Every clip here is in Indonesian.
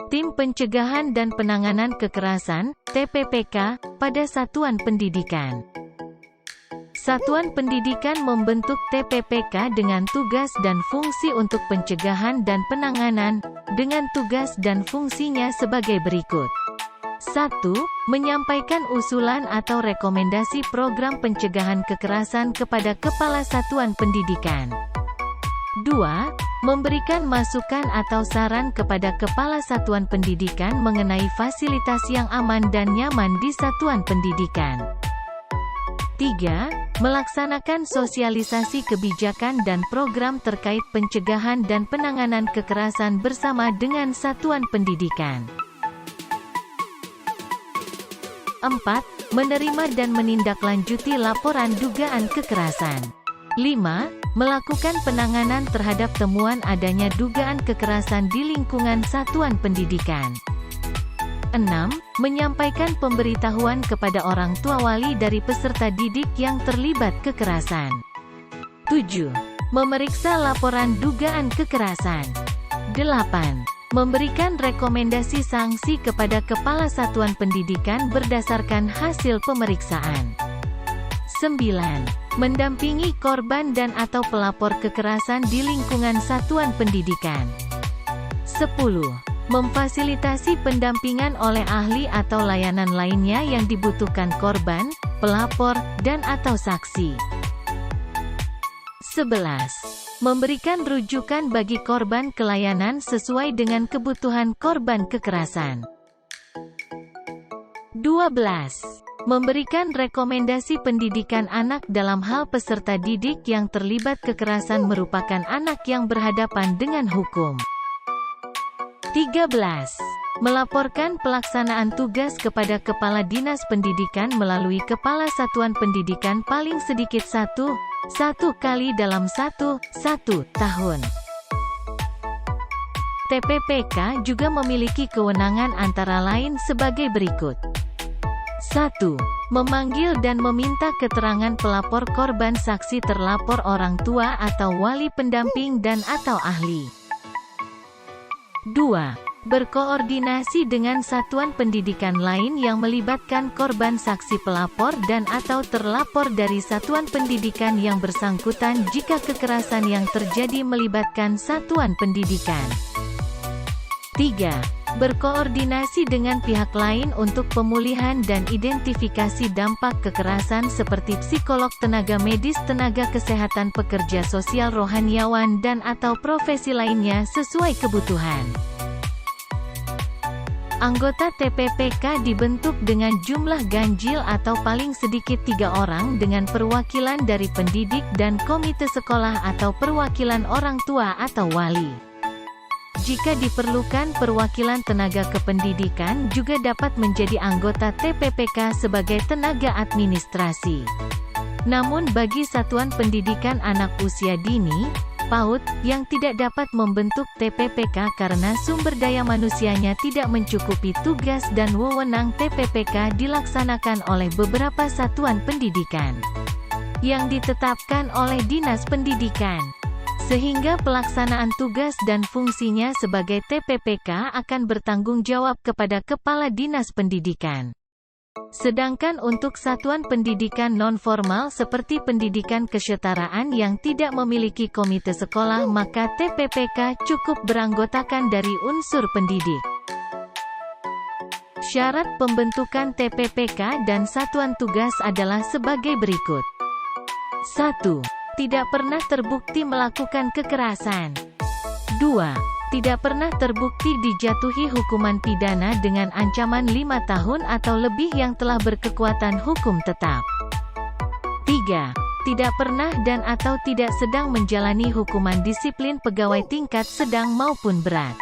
Tim Pencegahan dan Penanganan Kekerasan, TPPK, pada Satuan Pendidikan. Satuan Pendidikan membentuk TPPK dengan tugas dan fungsi untuk pencegahan dan penanganan, dengan tugas dan fungsinya sebagai berikut. 1. Menyampaikan usulan atau rekomendasi program pencegahan kekerasan kepada Kepala Satuan Pendidikan. 2. Memberikan masukan atau saran kepada Kepala Satuan Pendidikan mengenai fasilitas yang aman dan nyaman di Satuan Pendidikan. 3. Melaksanakan sosialisasi kebijakan dan program terkait pencegahan dan penanganan kekerasan bersama dengan Satuan Pendidikan. 4. Menerima dan menindaklanjuti laporan dugaan kekerasan. 5. Melakukan penanganan terhadap temuan adanya dugaan kekerasan di lingkungan Satuan Pendidikan. 6. Menyampaikan pemberitahuan kepada orang tua wali dari peserta didik yang terlibat kekerasan. 7. Memeriksa laporan dugaan kekerasan. 8. Memberikan rekomendasi sanksi kepada Kepala Satuan Pendidikan berdasarkan hasil pemeriksaan. 9. Mendampingi korban dan atau pelapor kekerasan di lingkungan Satuan Pendidikan. 10. Memfasilitasi pendampingan oleh ahli atau layanan lainnya yang dibutuhkan korban, pelapor, dan atau saksi. 11. Memberikan rujukan bagi korban ke layanan sesuai dengan kebutuhan korban kekerasan. 12. Memberikan rekomendasi pendidikan anak dalam hal peserta didik yang terlibat kekerasan merupakan anak yang berhadapan dengan hukum. 13. Melaporkan pelaksanaan tugas kepada Kepala Dinas Pendidikan melalui Kepala Satuan Pendidikan paling sedikit satu kali dalam satu tahun. TPPK juga memiliki kewenangan antara lain sebagai berikut. 1. Memanggil dan meminta keterangan pelapor korban saksi terlapor orang tua atau wali pendamping dan atau ahli. 2. Berkoordinasi dengan satuan pendidikan lain yang melibatkan korban saksi pelapor dan atau terlapor dari satuan pendidikan yang bersangkutan jika kekerasan yang terjadi melibatkan satuan pendidikan. 3. Berkoordinasi dengan pihak lain untuk pemulihan dan identifikasi dampak kekerasan seperti psikolog, tenaga medis, tenaga kesehatan, pekerja sosial, rohaniawan dan atau profesi lainnya sesuai kebutuhan. Anggota TPPK dibentuk dengan jumlah ganjil atau paling sedikit 3 orang dengan perwakilan dari pendidik dan komite sekolah atau perwakilan orang tua atau wali. Jika diperlukan perwakilan tenaga kependidikan juga dapat menjadi anggota TPPK sebagai tenaga administrasi. Namun bagi satuan pendidikan anak usia dini, PAUD, yang tidak dapat membentuk TPPK karena sumber daya manusianya tidak mencukupi, tugas dan wewenang TPPK dilaksanakan oleh beberapa satuan pendidikan yang ditetapkan oleh Dinas Pendidikan. Sehingga pelaksanaan tugas dan fungsinya sebagai TPPK akan bertanggung jawab kepada Kepala Dinas Pendidikan. Sedangkan untuk satuan pendidikan non-formal seperti pendidikan kesetaraan yang tidak memiliki komite sekolah, maka TPPK cukup beranggotakan dari unsur pendidik. Syarat pembentukan TPPK dan satuan tugas adalah sebagai berikut. 1. Tidak pernah terbukti melakukan kekerasan. 2. Tidak pernah terbukti dijatuhi hukuman pidana dengan ancaman 5 tahun atau lebih yang telah berkekuatan hukum tetap. 3. Tidak pernah dan atau tidak sedang menjalani hukuman disiplin pegawai tingkat sedang maupun berat.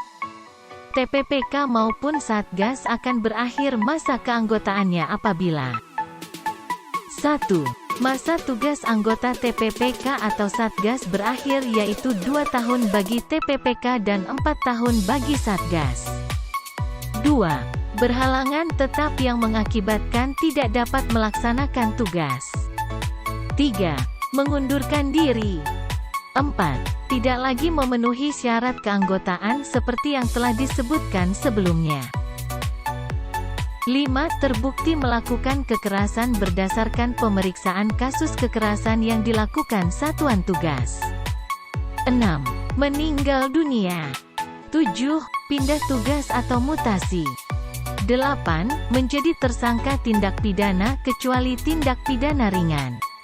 TPPK maupun Satgas akan berakhir masa keanggotaannya apabila 1. Masa tugas anggota TPPK atau Satgas berakhir, yaitu 2 tahun bagi TPPK dan 4 tahun bagi Satgas. 2. Berhalangan tetap yang mengakibatkan tidak dapat melaksanakan tugas. 3. Mengundurkan diri. 4. Tidak lagi memenuhi syarat keanggotaan seperti yang telah disebutkan sebelumnya. 5. Terbukti melakukan kekerasan berdasarkan pemeriksaan kasus kekerasan yang dilakukan satuan tugas. 6. Meninggal dunia. 7. Pindah tugas atau mutasi. 8. Menjadi tersangka tindak pidana kecuali tindak pidana ringan.